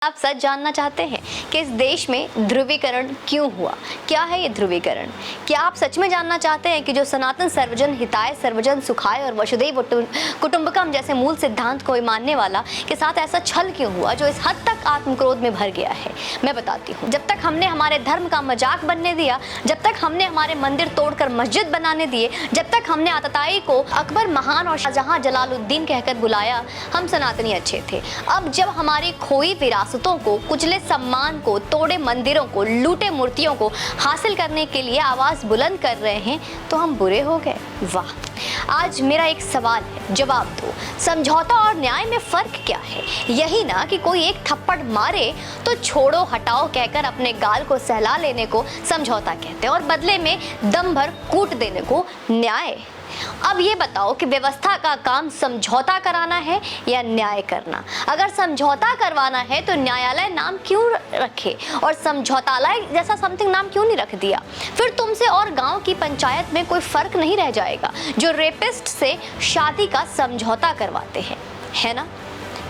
आप सच जानना चाहते हैं कि इस देश में ध्रुवीकरण क्यों हुआ? क्या है ये ध्रुवीकरण? क्या आप सच में जानना चाहते हैं कि जो सनातन सर्वजन हिताय सर्वजन सुखाय और वसुधैव कुटुंबकम जैसे मूल सिद्धांत को मानने वाला के साथ ऐसा छल क्यों हुआ जो इस हद तक आत्मक्रोध में भर गया है? मैं बताती हूँ। जब तक हमने हमारे धर्म का मजाक बनने दिया, जब तक हमने हमारे मंदिर तोड़कर मस्जिद बनाने दिए, जब तक हमने आतताई को अकबर महान और शाहजहां जलालुद्दीन कहकर बुलाया, हम सनातनी अच्छे थे। अब जब हमारी खोई विरासतों को, कुचले सम्मान को, तोड़े मंदिरों को, लूटे मूर्तियों को हासिल करने के लिए आवाज बुलंद कर रहे हैं तो हम बुरे हो गए? वाह! आज मेरा एक सवाल है, जवाब दो। समझौता और न्याय में फर्क क्या है? यही ना कि कोई एक थप्पड़ मारे तो छोड़ो हटाओ कहकर अपने गाल को सहला लेने को समझौता कहते हैं और बदले में दम भर कूट देने को न्याय। अब ये बताओ कि व्यवस्था का काम समझौता कराना है या न्याय करना? अगर समझौता करवाना है तो न्यायालय नाम क्यों रखे और समझौतालय जैसा समथिंग नाम क्यों नहीं रख दिया? फिर तुमसे और गांव की पंचायत में कोई फर्क नहीं रह जाएगा जो रेपिस्ट से शादी का समझौता करवाते हैं, है ना?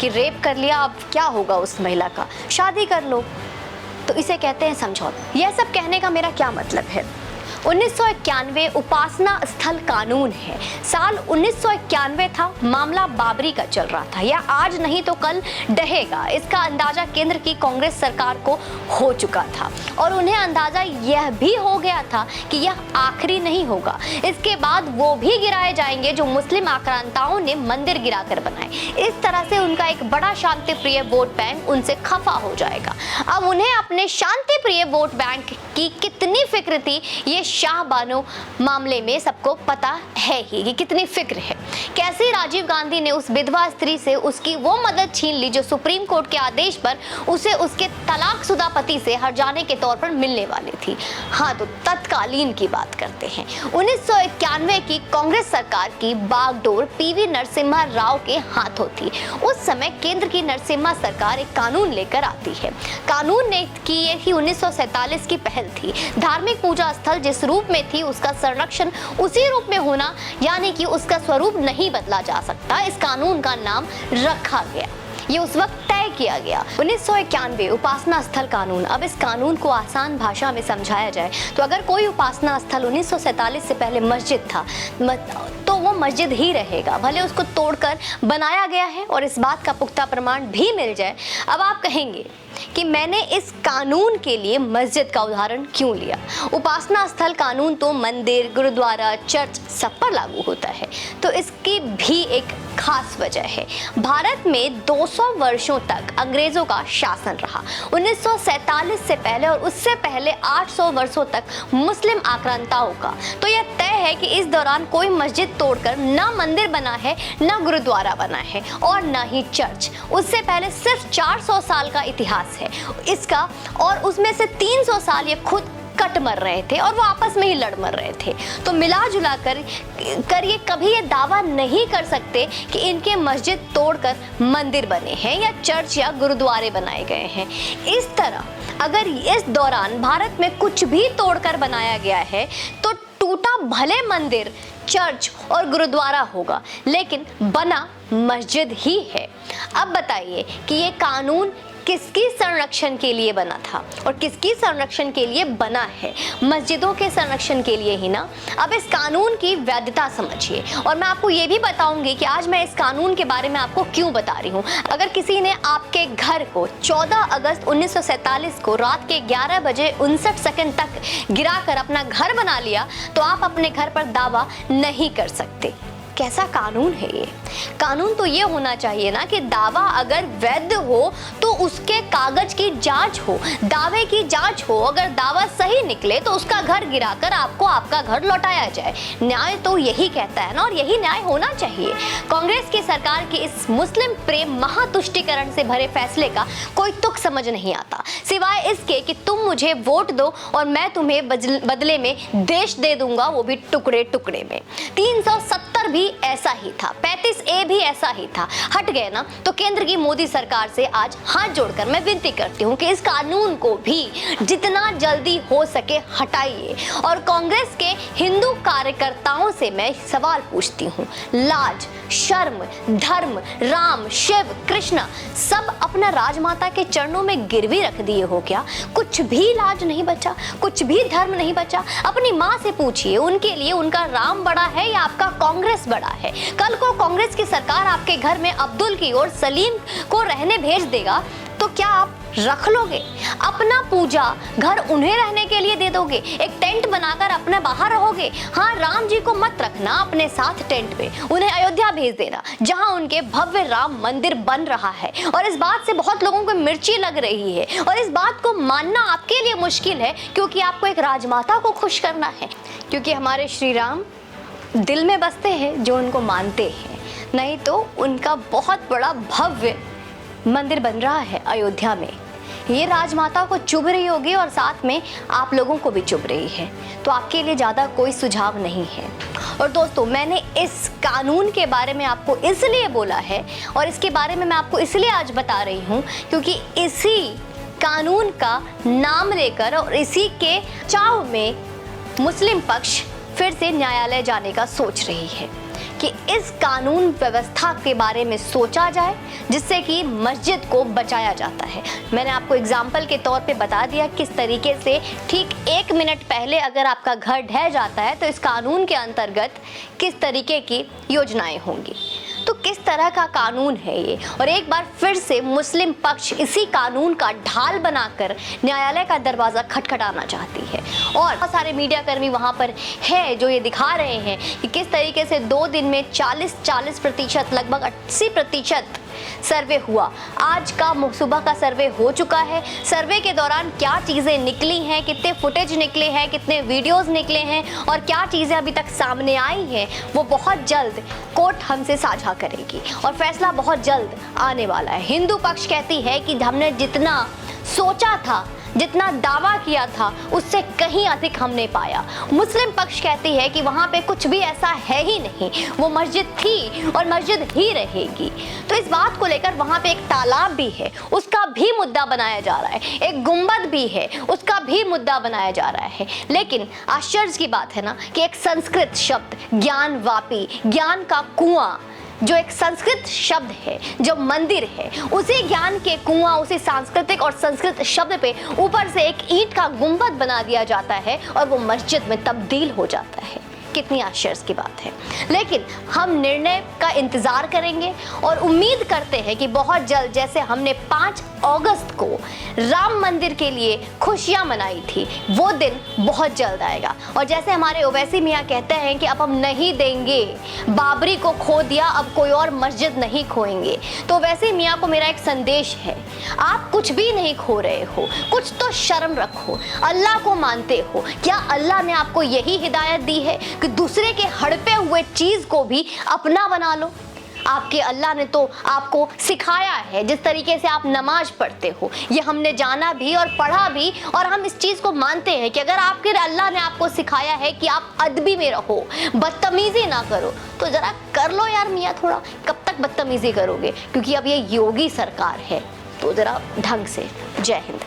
कि रेप कर लिया, अब क्या होगा उस महिला का, शादी कर लो, तो इसे कहते हैं समझौता। यह सब कहने का मेरा क्या मतलब है? 1991 उपासना स्थल कानून है। साल 1991 था, मामला बाबरी का चल रहा था। यह आज नहीं तो कल डहेगा, इसका अंदाजा केंद्र की कांग्रेस सरकार को हो चुका था और उन्हें अंदाजा यह भी हो गया था कि यह आखिरी नहीं होगा। इसके बाद वो भी गिराए जाएंगे जो मुस्लिम आक्रांताओं ने मंदिर गिराकर बनाए। इस तरह से उनका एक बड़ा शांति प्रिय वोट बैंक उनसे खफा हो जाएगा। अब उन्हें अपने शांति प्रिय वोट बैंक की कितनी फिक्र थी, ये शाह बानो मामले में सबको पता है ही कि कितनी फिक्र है। कैसे राजीव गांधी ने उस विधवा स्त्री से उसकी वो मदद छीन ली जो सुप्रीम कोर्ट के आदेश पर उसे उसके तलाकशुदा पति से हट जाने के तौर पर मिलने वाली थी। हाँ, तो तत्कालीन की बात करते हैं। 1991 की कांग्रेस सरकार की बागडोर पीवी नरसिम्हा राव के हाथों थी। उस समय केंद्र की नरसिम्हा सरकार एक कानून लेकर आती है। कानून ने की ये थी 1947 की पहल थी। धार्मिक पूजा स्थल जिस रूप में थी उसका संरक्षण उसी रूप में होना, यानी कि उसका स्वरूप नहीं बदला जा सकता। इस कानून का नाम रखा गया, ये उस वक्त तय किया गया 1991 उपासना स्थल कानून। अब इस कानून को आसान भाषा में समझाया जाए तो अगर कोई उपासना स्थल 1947 से पहले मस्जिद था तो वो मस्जिद ही रहेगा, भले उसको तोड़कर बनाया गया है और इस बात का पुख्ता प्रमाण भी मिल जाए। अब आप कहेंगे कि मैंने इस कानून के लिए मस्जिद का उदाहरण क्यों लिया? उपासना स्थल कानून तो मंदिर, गुरुद्वारा, चर्च सब पर लागू होता है, तो इसकी भी एक खास वजह है। भारत में 200 वर्षों तक अंग्रेजों का शासन रहा। 1947 से पहले और उससे पहले 800 वर्षों तक मुस्लिम आक्रांताओं का। तो यह तय है कि इस दौरान कोई मस्जिद तोड़कर ना मंदिर बना है, ना गुरुद्वारा बना है और ना ही चर्च। उससे पहले सिर्फ 400 साल का इतिहास है इसका, और उसमें से 300 साल ये खुद कट मर रहे थे और वो आपस में ही लड़ मर रहे थे। तो मिला जुला कर ये कभी ये दावा नहीं कर सकते कि इनके मस्जिद तोड़कर मंदिर बने हैं या चर्च या गुरुद्वारे बनाए गए हैं। इस तरह अगर इस दौरान भारत में कुछ भी तोड़कर बनाया गया है तो टूटा भले मंदिर, चर्च और गुरुद्वारा होगा, लेकिन बना मस्जिद ही है। अब बताइए कि ये कानून किसकी संरक्षण के लिए बना था और किसकी संरक्षण के लिए बना है? मस्जिदों के संरक्षण के लिए ही ना। अब इस कानून की वैधता समझिए और मैं आपको ये भी बताऊंगी कि आज मैं इस कानून के बारे में आपको क्यों बता रही हूँ। अगर किसी ने आपके घर को 14 अगस्त 1947 को रात के 11 बजे 59 सेकंड तक गिराकर अपना घर बना लिया तो आप अपने घर पर दावा नहीं कर सकते। कैसा कानून है ये? कानून तो ये होना चाहिए ना कि दावा अगर वैध हो तो उसके कागज की जांच हो, दावे की जांच हो। अगर दावा सही निकले तो उसका घर गिराकर आपको आपका घर लौटाया जाए। न्याय तो यही कहता है ना, और यही न्याय होना चाहिए। कांग्रेस की सरकार के इस मुस्लिम प्रेम महातुष्टिकरण से भरे फैसले का कोई तुक समझ नहीं आता, सिवाय इसके कि तुम मुझे वोट दो और मैं तुम्हें बदले में देश दे दूंगा, वो भी टुकड़े टुकड़े में। 370 भी ऐसा ही था, 35A भी ऐसा ही था। हट गए ना, तो केंद्र की मोदी सरकार से आज हाथ जोड़कर मैं विनती करती हूँ कि इस कानून को भी जितना जल्दी हो सके हटाइए। और कांग्रेस के हिंदू कार्यकर्ताओं से मैं सवाल पूछती हूँ, लाज शर्म, धर्म, राम, शिव, कृष्ण सब अपना राजमाता के चरणों में गिरवी रख दिए हो क्या? कुछ भी लाज नहीं बचा, कुछ भी धर्म नहीं बचा। अपनी माँ से पूछिए, उनके लिए उनका राम बड़ा है या आपका कांग्रेस बड़ा है? कल को कांग्रेस की सरकार आपके घर में अब्दुल की और सलीम को रहने भेज देगा तो क्या आप रख लोगे? अपना पूजा घर उन्हें रहने के लिए दे दोगे? एक टेंट बनाकर अपने बाहर रहोगे? हाँ, राम जी को मत रखना अपने साथ टेंट पे, उन्हें अयोध्या भेज देना जहां उनके भव्य राम मंदिर बन रहा है। और इस बात से बहुत लोगों को मिर्ची लग रही है और इस बात को मानना आपके लिए मुश्किल है क्योंकि आपको एक राजमाता को खुश करना है। क्योंकि हमारे श्री राम दिल में बसते हैं जो उनको मानते हैं, नहीं तो उनका बहुत बड़ा भव्य मंदिर बन रहा है अयोध्या में। ये राजमाता को चुभ रही होगी और साथ में आप लोगों को भी चुभ रही है, तो आपके लिए ज़्यादा कोई सुझाव नहीं है। और दोस्तों, मैंने इस कानून के बारे में आपको इसलिए बोला है और इसके बारे में मैं आपको इसलिए आज बता रही हूँ क्योंकि इसी कानून का नाम लेकर और इसी के चाव में मुस्लिम पक्ष फिर से न्यायालय जाने का सोच रही है कि इस कानून व्यवस्था के बारे में सोचा जाए जिससे कि मस्जिद को बचाया जाता है। मैंने आपको एग्जाम्पल के तौर पे बता दिया किस तरीके से ठीक 1 मिनट पहले अगर आपका घर ढह जाता है तो इस कानून के अंतर्गत किस तरीके की योजनाएं होंगी। तो किस तरह का कानून है ये? और एक बार फिर से मुस्लिम पक्ष इसी कानून का ढाल बनाकर न्यायालय का दरवाज़ा खटखटाना चाहती है और बहुत सारे मीडिया कर्मी वहाँ पर है जो ये दिखा रहे हैं कि किस तरीके से 2 दिन में 40% लगभग 80% सर्वे हुआ। आज का सुबह का सर्वे हो चुका है। सर्वे के दौरान क्या चीज़ें निकली हैं, कितने फुटेज निकले हैं, कितने वीडियोस निकले हैं और क्या चीज़ें अभी तक सामने आई हैं, वो बहुत जल्द कोर्ट हमसे साझा करेगी और फैसला बहुत जल्द आने वाला है। हिंदू पक्ष कहती है कि हमने जितना सोचा था, जितना दावा किया था, उससे कहीं अधिक हमने पाया। मुस्लिम पक्ष कहती है कि वहाँ पे कुछ भी ऐसा है ही नहीं, वो मस्जिद थी और मस्जिद ही रहेगी। तो इस बात को लेकर वहाँ पे एक तालाब भी है, उसका भी मुद्दा बनाया जा रहा है, एक गुंबद भी है, उसका भी मुद्दा बनाया जा रहा है। लेकिन आश्चर्य की बात है ना कि एक संस्कृत शब्द ज्ञानवापी, ज्ञान का कुआं, जो एक संस्कृत शब्द है, जो मंदिर है, उसी ज्ञान के कुआं, उसी सांस्कृतिक और संस्कृत शब्द पे ऊपर से एक ईंट का गुंबद बना दिया जाता है और वो मस्जिद में तब्दील हो जाता है। कितनी आश्चर्य की बात है। लेकिन हम निर्णय का इंतजार करेंगे और उम्मीद करते हैं कि बहुत जल्द, जैसे हमने 5 अगस्त को राम मंदिर के लिए खुशियां मनाई थी, वो दिन बहुत जल्द आएगा। और जैसे हमारे ओवैसी मियाँ कहते हैं कि अब हम नहीं देंगे, बाबरी को खो दिया, अब कोई और मस्जिद नहीं खोएंगे। तो ओवैसी मियाँ को मेरा एक संदेश है, आप कुछ भी नहीं खो रहे हो, कुछ तो शर्म रखो, अल्लाह को मानते हो। क्या अल्लाह ने आपको यही हिदायत दी है कि दूसरे के हड़पे हुए चीज को भी अपना बना लो? आपके अल्लाह ने तो आपको सिखाया है, जिस तरीके से आप नमाज पढ़ते हो, ये हमने जाना भी और पढ़ा भी और हम इस चीज़ को मानते हैं कि अगर आपके अल्लाह ने आपको सिखाया है कि आप अदबी में रहो, बदतमीजी ना करो, तो ज़रा कर लो यार मियाँ थोड़ा। कब तक बदतमीजी करोगे? क्योंकि अब ये योगी सरकार है, तो ज़रा ढंग से। जय हिंद।